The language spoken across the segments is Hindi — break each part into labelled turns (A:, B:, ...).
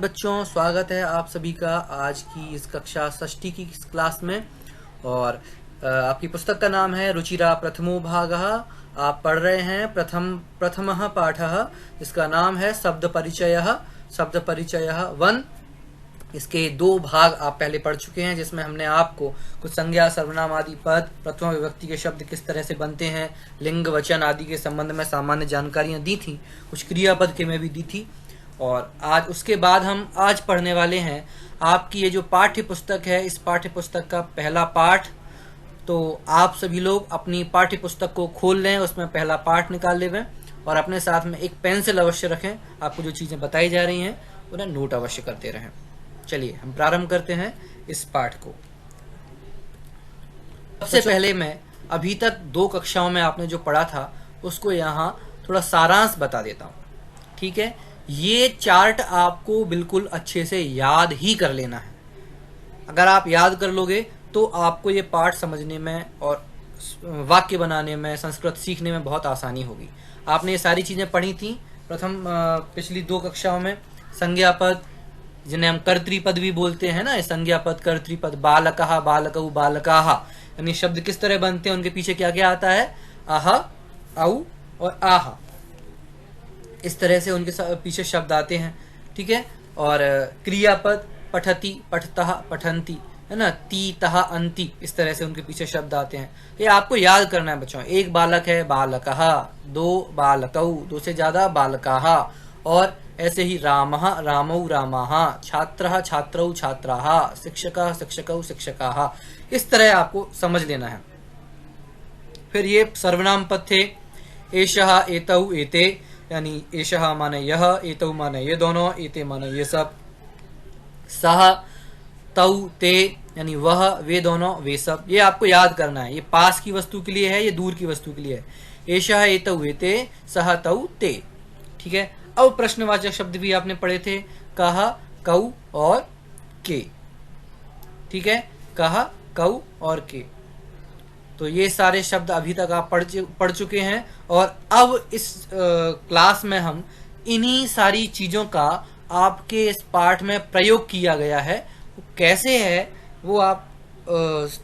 A: बच्चों, स्वागत है आप सभी का आज की इस कक्षा षष्ठी की इस क्लास में। और आपकी पुस्तक का नाम है रुचिरा प्रथमो भागः। आप पढ़ रहे हैं प्रथमः पाठः, जिसका नाम है शब्द परिचयः 1। इसके 2 भाग आप पहले पढ़ चुके हैं, जिसमें हमने आपको कुछ संज्ञा, सर्वनाम आदि पद, प्रथम विभक्ति के शब्द किस तरह से बनते हैं, लिंग, वचन आदि के संबंध में सामान्य जानकारियां दी थी, कुछ क्रियापद के में भी दी थी। और आज उसके बाद हम आज पढ़ने वाले हैं आपकी ये जो पाठ्य पुस्तक है, इस पाठ्य पुस्तक का पहला पाठ। तो आप सभी लोग अपनी पाठ्य पुस्तक को खोल लें, उसमें पहला पाठ निकाल लें और अपने साथ में एक पेंसिल अवश्य रखें। आपको जो चीज़ें बताई जा रही हैं उन्हें नोट अवश्य करते रहें। चलिए हम प्रारंभ करते हैं इस पाठ को। सबसे पहले मैं अभी तक 2 कक्षाओं में आपने जो पढ़ा था उसको यहाँ थोड़ा सारांश बता देता हूँ, ठीक है। ये चार्ट आपको बिल्कुल अच्छे से याद ही कर लेना है। अगर आप याद कर लोगे तो आपको ये पाठ समझने में और वाक्य बनाने में, संस्कृत सीखने में बहुत आसानी होगी। आपने ये सारी चीज़ें पढ़ी थी पिछली 2 कक्षाओं में। संज्ञा पद, जिन्हें हम कर्तृपद भी बोलते हैं ना, संज्ञा पद, कर्तृपद, बालकः, बालकौ, बालकाः, यानी शब्द किस तरह बनते हैं, उनके पीछे क्या क्या आता है, अह, औ और आह, इस तरह से उनके पीछे शब्द आते हैं, ठीक है। और क्रियापद, पठति, पठतः, पठन्ति, है ना, तीतः, अन्ति, इस तरह से उनके पीछे शब्द आते हैं। ये आपको याद करना है बच्चों। 1 बालक है, बालकः, 2 बालकौ, 2 से ज्यादा बालकाः, और ऐसे ही रामः, रामौ, रामाः, छात्रः, छात्रौ, छात्राः, शिक्षकः, शिक्षकौ, शिक्षकाः, इस तरह आपको समझ लेना है। फिर ये सर्वनाम पद थे। एषः, एतौ, एते, यानी एषः माने यह, एतौ माने ये दोनों, एते माने ये सब। सह, तौ, ते, यानी वह, वे दोनों, वे सब। ये आपको याद करना है। ये पास की वस्तु के लिए है, ये दूर की वस्तु के लिए है। एषः, एतौ, एते, सह, तौ, ते, ठीक है। अब प्रश्नवाचक शब्द भी आपने पढ़े थे, कह, कौ और के, ठीक है, कह, कौ और के। तो ये सारे शब्द अभी तक आप पढ़ चुके हैं। और अब इस क्लास में हम इन्हीं सारी चीज़ों का आपके इस पाठ में प्रयोग किया गया है। वो कैसे है वो आप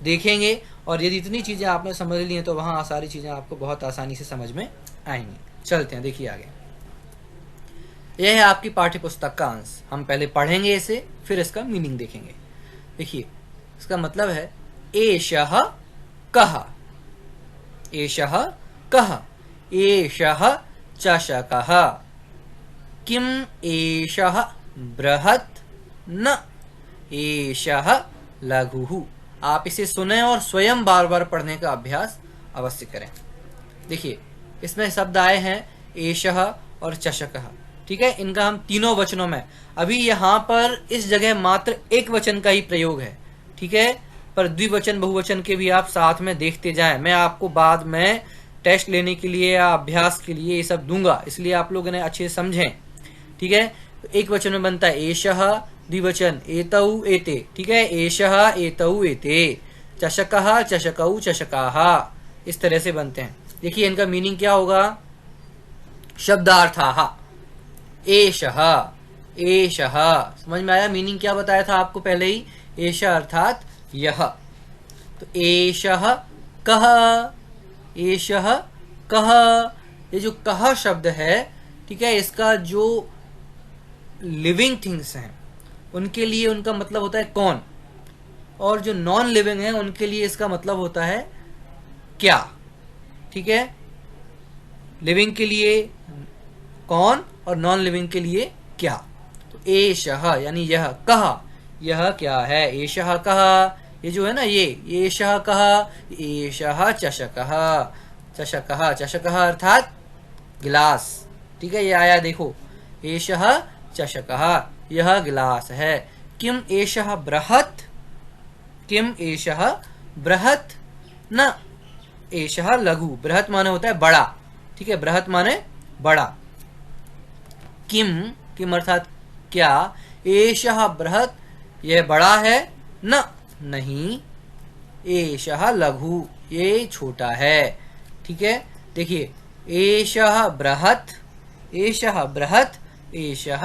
A: देखेंगे। और यदि इतनी चीज़ें आपने समझ ली हैं तो वहाँ सारी चीज़ें आपको बहुत आसानी से समझ में आएंगी। चलते हैं, देखिए आगे। यह है आपकी पाठ्य पुस्तक का अंश। हम पहले पढ़ेंगे इसे, फिर इसका मीनिंग देखेंगे। देखिए, इसका मतलब है एषः कः, एषः कः, एषः चषकः, किम् एषः बृहत्, न एषः लघुः। आप इसे सुने और स्वयं बार बार पढ़ने का अभ्यास अवश्य करें। देखिए, इसमें शब्द आए हैं एषः और चषकः, ठीक है। इनका हम तीनों वचनों में, अभी यहाँ पर इस जगह मात्र एक वचन का ही प्रयोग है, ठीक है। पर द्विवचन, बहुवचन के भी आप साथ में देखते जाएं। मैं आपको बाद में टेस्ट लेने के लिए या अभ्यास के लिए ये सब दूंगा, इसलिए आप लोग इन्हें अच्छे से समझें, ठीक है। एक वचन में बनता है एषः, द्विवचन एतौ, एते, ठीक है। एषः, एतौ, एते, चषकः, चषकौ, चषकाः, इस तरह से बनते हैं। देखिए इनका मीनिंग क्या होगा। शब्दार्थाः, एषः, एषः, समझ में आया मीनिंग क्या बताया था आपको पहले ही। एषः अर्थात यह। तो एषः कः, एषः कः, ये जो कः शब्द है, ठीक है, इसका जो लिविंग थिंग्स हैं उनके लिए उनका मतलब होता है कौन, और जो नॉन लिविंग है उनके लिए इसका मतलब होता है क्या, ठीक है। लिविंग के लिए कौन और नॉन लिविंग के लिए क्या। तो एषः यानी यह, कः यह क्या है, एषः कः, ये जो है ना, ये एषः कः, एषः चषकः, चषकः, चषकः अर्थात गिलास, ठीक है। ये आया देखो, एषः चषकः, यह गिलास है। किम एषः बृहत्, किम एषः बृहत्, न एषः लघु। बृहत् माने होता है बड़ा, ठीक है, बृहत् माने बड़ा। किम, किम अर्थात क्या, एषः बृहत्, यह बड़ा है, न नहीं, एषः लघु, ये छोटा है, ठीक है। देखिए, एषः बृहत्, एषः बृहत्, एषः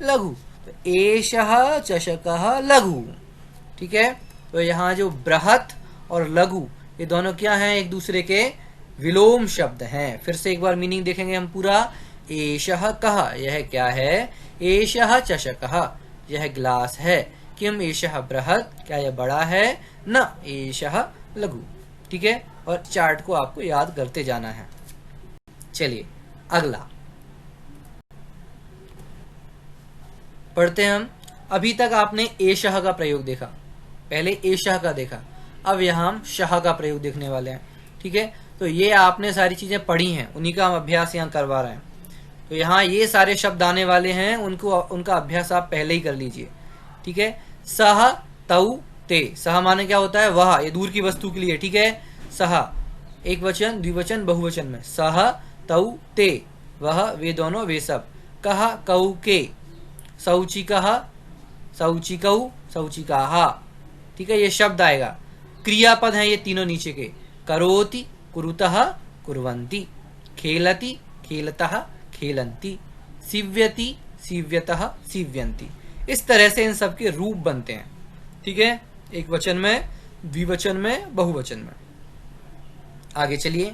A: लघु। तो एषः चषकः लघु। ठीक है, तो यहाँ जो बृहत और लघु ये दोनों क्या हैं, एक दूसरे के विलोम शब्द हैं। फिर से एक बार मीनिंग देखेंगे हम पूरा। एषः कः, यह क्या है। एषः चषकः, यह ग्लास है। किम एषः बृहत, क्या यह बड़ा है। न एषः लघु। ठीक है, और चार्ट को आपको याद करते जाना है। चलिए अगला पढ़ते हैं हम। अभी तक आपने एषः का प्रयोग देखा, पहले एषः का देखा, अब यहाँ हम शः का प्रयोग देखने वाले हैं। ठीक है, तो ये आपने सारी चीजें पढ़ी हैं, उन्हीं का हम अभ्यास यहाँ करवा रहे हैं। तो यहाँ ये सारे शब्द आने वाले हैं, उनका अभ्यास आप पहले ही कर लीजिए। ठीक है, सह तौ ते। सह माने क्या होता है, वह, ये दूर की वस्तु के लिए। ठीक है, सह एक वचन, द्विवचन, बहुवचन में। सह तौ ते, वह, वे दोनों, वे सब। कह कौ के, शौचिकः शौचिकौ शौचिकाः। ठीक है, ये शब्द आएगा। क्रियापद हैं ये तीनों नीचे के। करोति कुरुतः कुर्वन्ति, खेलति खेलतः खेलन्ति, सीव्यति सीव्यतः सीव्यन्ति। इस तरह से इन सब के रूप बनते हैं। ठीक है, एक वचन में, द्विवचन में, बहुवचन में। आगे चलिए,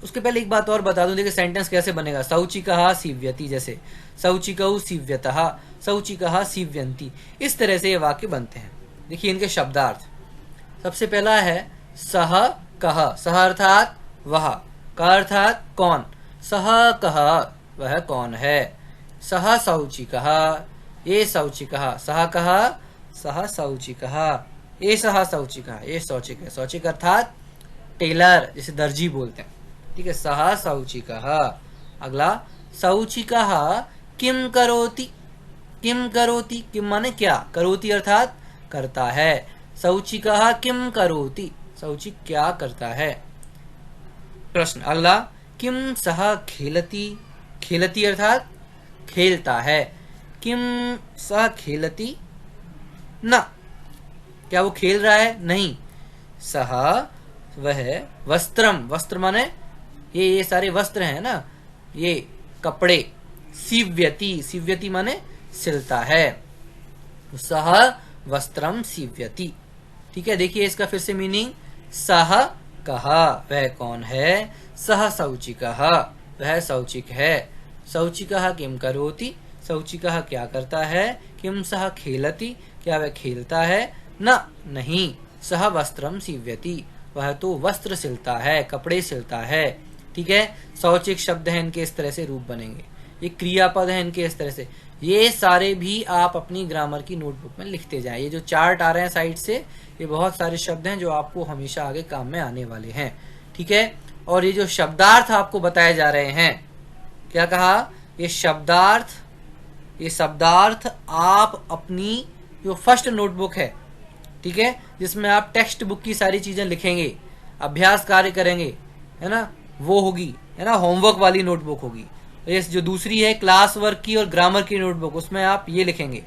A: उसके पहले एक बात और बता दूं, देखिए सेंटेंस कैसे बनेगा। शौचिकः सीव्यति, जैसे शौचिकौ सीव्यतः, शौचिकः सीव्यन्ति, इस तरह से ये वाक्य बनते हैं। देखिए इनके शब्दार्थ। सबसे पहला है सह कह। सह अर्थात वह, कह अर्थात कौन। सह कह, वह कौन है। सह शौचिकः, ये शौचिकः। सह कह, सह शौचिकः, ये सह शौचिकः, ये शौचिक है। शौचिक अर्थात टेलर, जिसे दर्जी बोलते हैं। ठीक है, सह शौचिकः। अगला, शौचिकः किम करोति। किम करोति, किम माने क्या, करोति अर्थात करता है। शौचिकः किम करोति, शौचिक क्या करता है। प्रश्न अगला, किम सह खेलति। खेलति अर्थात खेलता है। किम सह खेलति न, क्या वो खेल रहा है, नहीं। सह, वह, वस्त्रम, वस्त्र माने ये सारे वस्त्र हैं ना, ये कपड़े। सीव्यति, सीव्यति माने सिलता है। सह वस्त्रम सीव्यति। ठीक है, देखिए इसका फिर से मीनिंग। सह कह, वह कौन है। सह शौचिकः, वह शौचिक है। शौचिकः किम करोति, शौचिकः क्या करता है। किम सह खेलति, क्या वह खेलता है। न, नहीं। सह वस्त्रम सीव्यति, वह तो वस्त्र सिलता है, कपड़े सिलता है। ठीक है, शौचिक शब्द हैं, इनके इस तरह से रूप बनेंगे। ये क्रियापद हैं, इनके इस तरह से। ये सारे भी आप अपनी ग्रामर की नोटबुक में लिखते जाएं। ये जो चार्ट आ रहे हैं साइड से, ये बहुत सारे शब्द हैं जो आपको हमेशा आगे काम में आने वाले हैं। ठीक है, और ये जो शब्दार्थ आपको बताए जा रहे हैं, क्या कहा, ये शब्दार्थ, ये शब्दार्थ आप अपनी जो फर्स्ट नोटबुक है, ठीक है, जिसमें आप टेक्स्ट बुक की सारी चीजें लिखेंगे, अभ्यास कार्य करेंगे, है ना, वो होगी, है ना, होमवर्क वाली नोटबुक होगी। ये जो दूसरी है क्लास वर्क की और ग्रामर की नोटबुक, उसमें आप ये लिखेंगे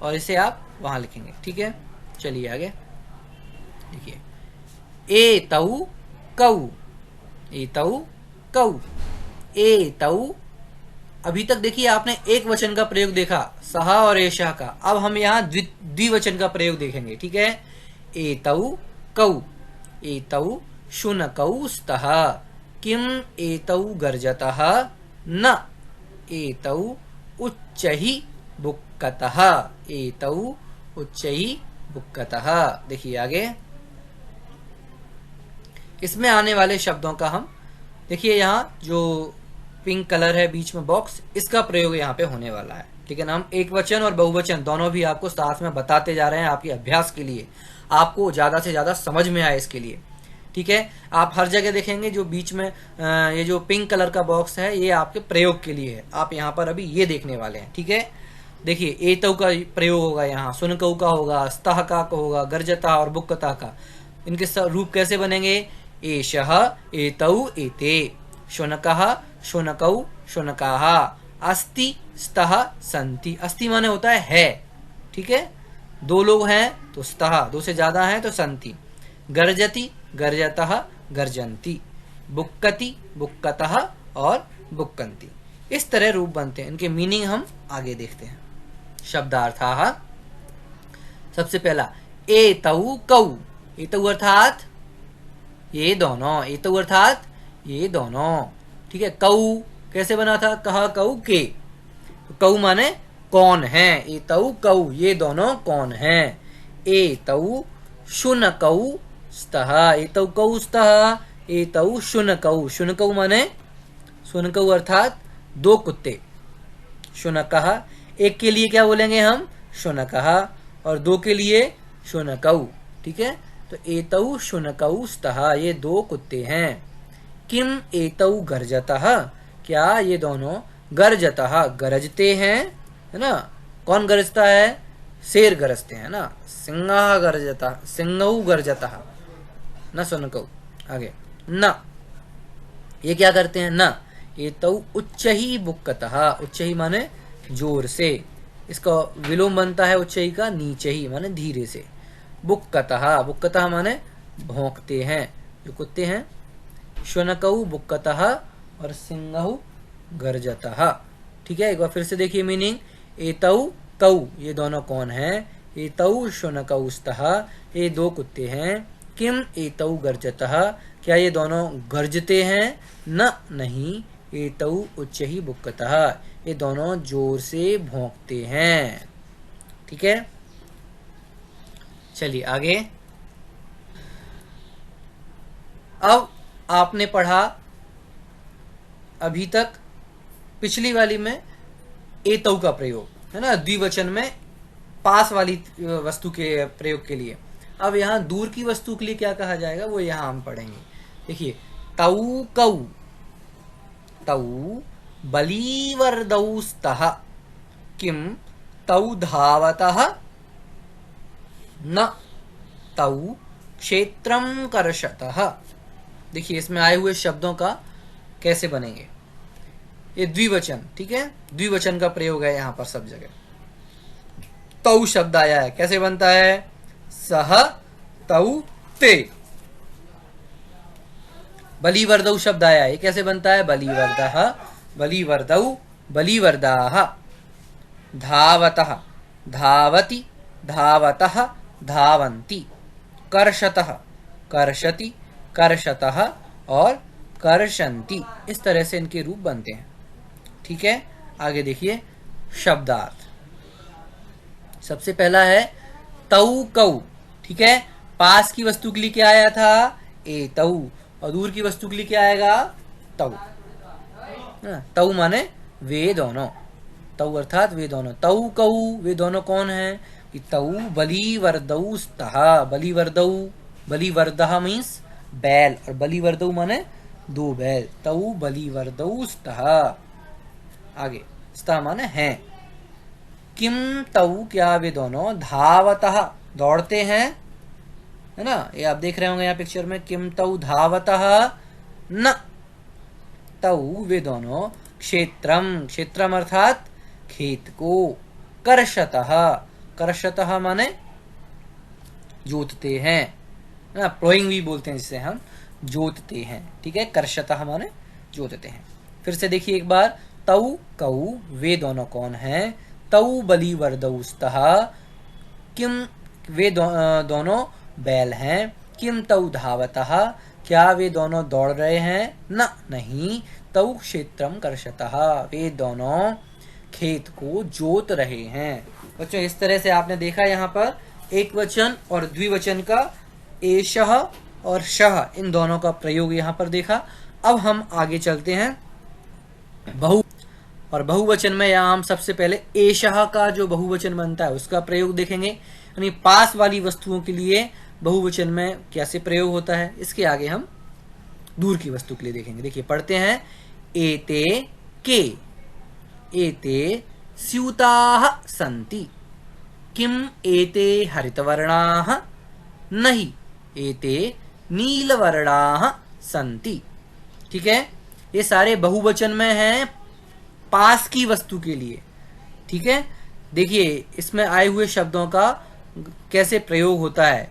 A: और इसे आप वहां लिखेंगे। ठीक है, चलिए आगे देखिए। एतौ कौ, एतौ कौ, एतौ। अभी तक देखिए आपने एक वचन का प्रयोग देखा, सह और एषः का। अब हम यहाँ द्विवचन का प्रयोग देखेंगे। ठीक है, एतौ कौ, एतौ शुनकौ स्तः, किम एतौ गर्जतः न, एतौ उच्चैः बुक्कतः, एतौ उच्चैः बुक्कतः। देखिए आगे इसमें आने वाले शब्दों का हम देखिए, यहाँ जो पिंक कलर है बीच में बॉक्स, इसका प्रयोग यहाँ पे होने वाला है। ठीक है ना, हम एक वचन और बहुवचन दोनों भी आपको साथ में बताते जा रहे हैं आपके अभ्यास के लिए, आपको ज्यादा से ज्यादा समझ में आए इसके लिए। ठीक है, आप हर जगह देखेंगे जो बीच में ये जो पिंक कलर का बॉक्स है, ये आपके प्रयोग के लिए है। आप यहाँ पर अभी ये देखने वाले हैं। ठीक है, देखिए एतौ का प्रयोग होगा, यहाँ सुनकौ का होगा, स्तः का होगा, गर्जता और बुक्कता का। इनके रूप कैसे बनेंगे, एषः एतौ एते, शुनकः शुनकौ शुनकाः, अस्ति स्तः सन्ति। अस्ति माने होता है। ठीक है, दो लोग हैं तो स्तः, दो से ज्यादा हैं तो सन्ति। गर्जति गर्जतः गर्जन्ति, बुक्कति बुक्कतः और बुक्कन्ति। इस तरह रूप बनते हैं। इनके मीनिंग हम आगे देखते हैं। शब्दार्थाः। सबसे पहला एतौ कौ, एतौ अर्थात ये दोनों, एतौ अर्थात ये दोनों, ठीक है। कौ कैसे बना था, कहा कौ के, कौ माने कौन है, एतौ कौ ये दोनों कौन है। एतौ शुनकौ स्तः, एतौ कौ स्तः, एतौ शुनकौ, शुनकौ माने शुनकौ अर्थात दो कुत्ते। शुनकः एक के लिए क्या बोलेंगे हम, शुनकः, और दो के लिए शुनकौ, ठीक है। तो एतौ शुनकौ स्तः ये दो कुत्ते हैं। किम एतौ गर्जतः, क्या ये दोनों गर्जतः गरजते हैं, है ना। कौन गरजता है, शेर गरजते हैं ना। सिंहः गर्जतः, सिंहौ गर्जतः, न शुनकौ। आगे न, ये क्या करते हैं, न एतौ उच्चैः बुक्कतः, उच्चैः माने जोर से, इसका विलोम बनता है उच्चैः का नीचे ही माने धीरे से। बुक्कतः, बुक्कतः माने भौंकते हैं, जो कुत्ते हैं। शुनकौ बुक्कतः और सिंहौ गर्जतः, ठीक है। एक बार फिर से देखिए मीनिंग, एतौ कौ ये दोनों कौन हैं, एतौ शुनकौ स्तः ये दो कुत्ते हैं। किम एतौ गर्जतः क्या ये दोनों गर्जते हैं, न नहीं, एतौ उच्चैः बुक्कतः ये दोनों जोर से भौंकते हैं, ठीक है। चलिए आगे। अब आपने पढ़ा अभी तक पिछली वाली में एतौ का प्रयोग, है ना, द्विवचन में पास वाली वस्तु के प्रयोग के लिए। अब यहाँ दूर की वस्तु के लिए क्या कहा जाएगा वो यहाँ हम पढ़ेंगे। देखिए तौ कौ, तौ बलीवर्दौ स्तः, किम तौ धावतः, न तौ क्षेत्रं कर्षतः। देखिए इसमें आए हुए शब्दों का कैसे बनेंगे, ये द्विवचन, ठीक है, द्विवचन का प्रयोग है यहाँ पर सब जगह। तौ शब्द आया है, कैसे बनता है, सह तौ ते। बलीवर्दौ शब्द आया है, ये कैसे बनता है, बलीवर्दः बलीवर्दौ बलीवर्दाः। धावतः धावति धावतः धावन्ति। कर्षतः कर्षति कर्षतः और कर्षन्ति, इस तरह से इनके रूप बनते हैं, ठीक है। आगे देखिए शब्दार्थ। सबसे पहला है तौ कौ, ठीक है। पास की वस्तु के लिए क्या आया था, एतौ, और दूर की वस्तु के लिए क्या आएगा, तौ। तौ माने वे दोनों, तौ अर्थात वे दोनों। तौ कौ वे दोनों कौन हैं, कि तौ बलीवर्दौ स्तः, बलीवर्दौ, बलीवर्दः मीन्स बैल, और बलीवर्दौ माने दो बैल। तौ बलीवर्दौ स्तः। आगे स्तः माने हैं। किम तौ क्या वे दोनों, धावतः दौड़ते हैं, है ना, ये आप देख रहे होंगे यहाँ पिक्चर में। किम तौ धावतः, न तौ वे दोनों क्षेत्रम, क्षेत्रम अर्थात खेत को। कर्षतः, कर्षतः माने जोतते हैं, ना, प्लोइंग भी बोलते हैं जिसे हम, जोतते हैं, ठीक है। कर्षतः माने जोतते हैं। फिर से देखिए एक बार, तौ कौ वे दोनों कौन हैं, तौ बलीवर्दौ स्तः, किम वे दोनों बैल हैं। किम तौ धावतः क्या वे दोनों दौड़ रहे हैं, न नहीं, तौ क्षेत्रम कर्षतः वे दोनों खेत को जोत रहे हैं। बच्चों इस तरह से आपने देखा यहाँ पर एक वचन और द्विवचन का एषः और शः, इन दोनों का प्रयोग यहाँ पर देखा। अब हम आगे चलते हैं बहु और बहुवचन में यहाँ हम सबसे पहले एषः का जो बहुवचन बनता है उसका प्रयोग देखेंगे, यानी पास वाली वस्तुओं के लिए बहुवचन में कैसे प्रयोग होता है। इसके आगे हम दूर की वस्तु के लिए देखेंगे। देखिए पढ़ते हैं, एते के, एते स्यूताः सन्ति। किम एते हरितवर्णाः, नहीं, एते नीलवर्णाः सन्ति, ठीक है। ये सारे बहुवचन में हैं पास की वस्तु के लिए, ठीक है। देखिए इसमें आए हुए शब्दों का कैसे प्रयोग होता है।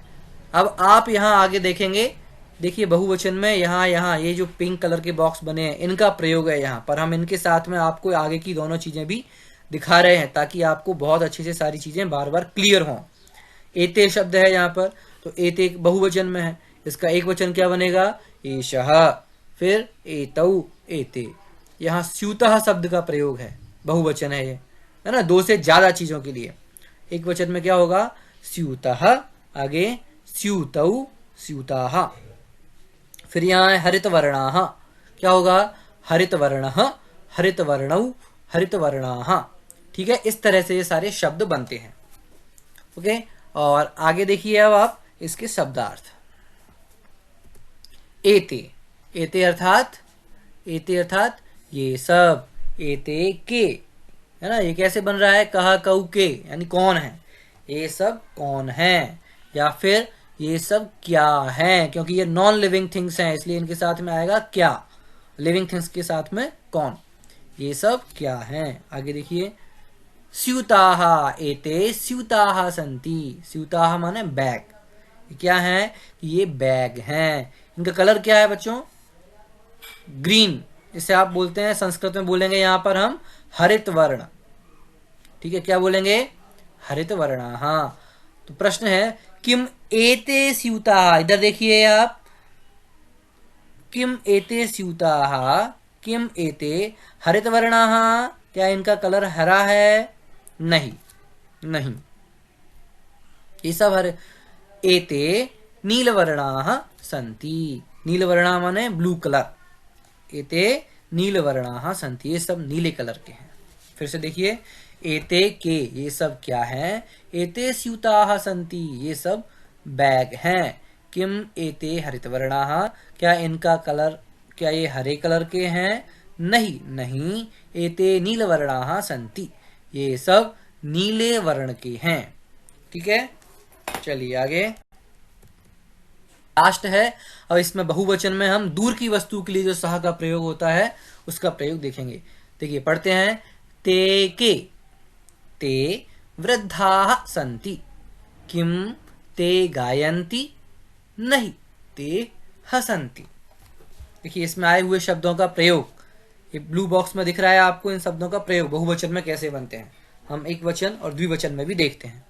A: अब आप यहाँ आगे देखेंगे, देखिए बहुवचन में यहाँ ये जो पिंक कलर के बॉक्स बने हैं इनका प्रयोग है यहाँ पर। हम इनके साथ में आपको आगे की दोनों चीजें भी दिखा रहे हैं ताकि आपको बहुत अच्छे से सारी चीजें बार बार क्लियर हों। एते शब्द है यहाँ पर, तो एते बहुवचन में है, इसका एक वचन क्या बनेगा, एषः। फिर एतौ एते, यहाँ स्यूतः शब्द का प्रयोग है, बहुवचन है ये, है ना, दो से ज्यादा चीजों के लिए। एक वचन में क्या होगा, स्यूतः, आगे स्यूतौ स्यूताः। फिर यहाँ है हरितवर्णाः, क्या होगा, हरितवर्णः हरितवर्णौ हरितवर्णाः। ठीक है, इस तरह से ये सारे शब्द बनते हैं। ओके, और आगे देखिए अब आप इसके शब्दार्थ। एते, एते अर्थात ये सब, एते के, है ना, ये कैसे बन रहा है, कहा कऊ के, यानी कौन है, ये सब कौन है, या फिर ये सब क्या है, क्योंकि ये नॉन लिविंग थिंग्स हैं इसलिए इनके साथ में आएगा क्या, लिविंग थिंग्स के साथ में कौन, ये सब क्या है। आगे देखिए, स्यूताः एते स्यूताः सन्ति, स्यूताः माने बैग, क्या है, ये बैग हैं। इनका कलर क्या है बच्चों, ग्रीन, इसे आप बोलते हैं, संस्कृत में बोलेंगे यहाँ पर हम हरित वर्ण। ठीक है, क्या बोलेंगे, हरित वर्ण। हाँ, तो प्रश्न है, किम एते स्यूताः, इधर देखिए आप, किम एते स्यूताः, किम एते हरित वर्णाः, क्या इनका कलर हरा है, नहीं, नहीं, ये सब हरे। एते नीलवर्णाः सन्ति, नीलवर्णा माने ब्लू कलर, एते नीलवर्णाः सन्ति, ये सब नीले कलर के हैं। फिर से देखिए, एते के, ये सब क्या है, एते स्यूताः सन्ति, ये सब बैग हैं। किम एते हरितवर्णाः, क्या इनका कलर, क्या ये हरे कलर के हैं, नहीं, नहीं, एते नीलवर्णाः सन्ति, ये सब नीले वर्ण के हैं। ठीक है, चलिए आगे, लास्ट है। अब इसमें बहुवचन में हम दूर की वस्तु के लिए जो सह का प्रयोग होता है उसका प्रयोग देखेंगे। देखिए, पढ़ते हैं, ते के, ते वृद्धाः सन्ति, किम ते गायन्ति, नहीं, ते हसन्ति। देखिए, इसमें आए हुए शब्दों का प्रयोग, ये ब्लू बॉक्स में दिख रहा है आपको, इन शब्दों का प्रयोग बहुवचन में कैसे बनते हैं हम एक वचन और द्विवचन में भी देखते हैं।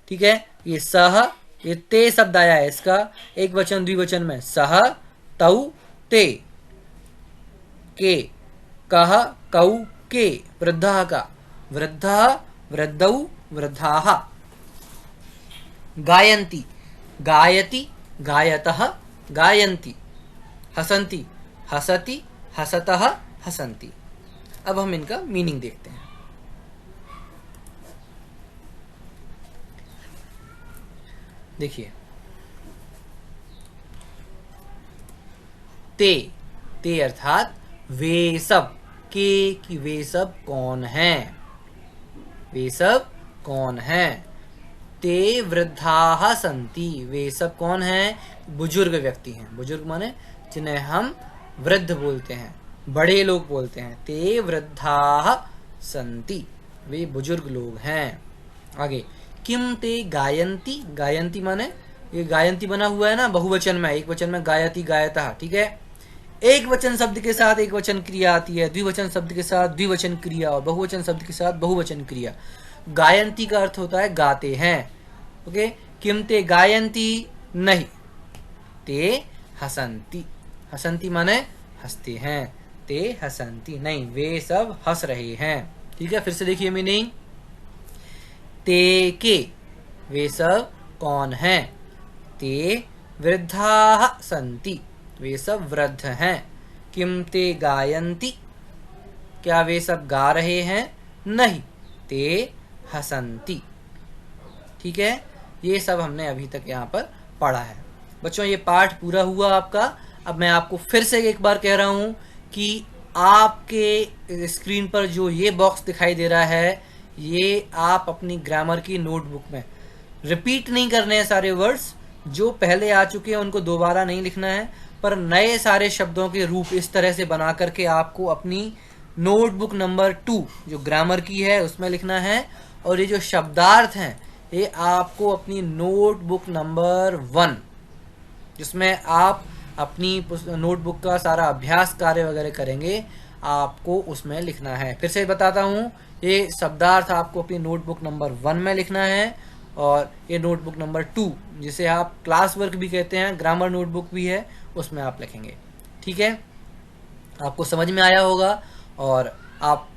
A: ठीक है, ये सह, ये ते शब्द आया है, इसका एक वचन द्विवचन में सह, तौ, ते, के, कह, कौ, के, वृद्धः का, वृद्धः, वृद्धौ, वृद्धाः। गायन्ति, गायति, गायतः, गायन्ति। हसन्ति, हसति, हसतः, हसन्ति। अब हम इनका मीनिंग देखते हैं। देखिए, ते, ते अर्थात वे सब, के कि वे सब कौन हैं, वे सब कौन हैं। ते वृद्धाः सन्ति, वे सब कौन हैं, बुजुर्ग व्यक्ति हैं, बुजुर्ग माने जिन्हें हम वृद्ध बोलते हैं, बड़े लोग बोलते हैं। ते वृद्धाः सन्ति, वे बुजुर्ग लोग हैं। आगे, किम ते गायन्ति, गायन्ति माने, ये गायन्ति बना हुआ है ना बहुवचन में, एक वचन में गायति गायतः। ठीक है, एक वचन शब्द के साथ एक वचन क्रिया आती है, द्विवचन शब्द के साथ द्विवचन क्रिया, और बहुवचन शब्द के साथ बहुवचन क्रिया। गायन्ति का अर्थ होता है गाते हैं। ओके, किम ते गायन्ति, नहीं, ते हसन्ति, हसन्ति माने हंसते हैं, ते हसन्ति, नहीं, वे सब हंस रहे हैं। ठीक है, फिर से देखिए मीनिंग, ते के, वे सब कौन हैं, ते वृद्धाः सन्ति, वे सब वृद्ध हैं। किम ते गायन्ति, क्या वे सब गा रहे हैं, नहीं, ते हसन्ति। ठीक है, ये सब हमने अभी तक यहाँ पर पढ़ा है। बच्चों, ये पाठ पूरा हुआ आपका। अब मैं आपको फिर से एक बार कह रहा हूँ कि आपके स्क्रीन पर जो ये बॉक्स दिखाई दे रहा है, ये आप अपनी ग्रामर की नोटबुक में रिपीट नहीं करने हैं सारे वर्ड्स, जो पहले आ चुके हैं उनको दोबारा नहीं लिखना है, पर नए सारे शब्दों के रूप इस तरह से बना करके आपको अपनी नोटबुक नंबर 2 जो ग्रामर की है उसमें लिखना है। और ये जो शब्दार्थ हैं ये आपको अपनी नोटबुक नंबर 1 जिसमें आप अपनी नोटबुक का सारा अभ्यास कार्य वगैरह करेंगे, आपको उसमें लिखना है। फिर से बताता हूँ, ये शब्दार्थ आपको अपनी नोटबुक नंबर 1 में लिखना है, और ये नोटबुक नंबर 2 जिसे आप क्लास वर्क भी कहते हैं, ग्रामर नोटबुक भी है, उसमें आप लिखेंगे। ठीक है, आपको समझ में आया होगा। और आप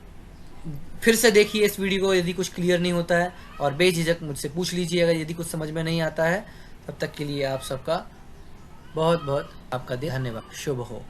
A: फिर से देखिए इस वीडियो को यदि कुछ क्लियर नहीं होता है, और बेझिझक मुझसे पूछ लीजिए अगर यदि कुछ समझ में नहीं आता है। तब तक के लिए आप सबका बहुत बहुत आपका दिन धन्यवाद। शुभ हो।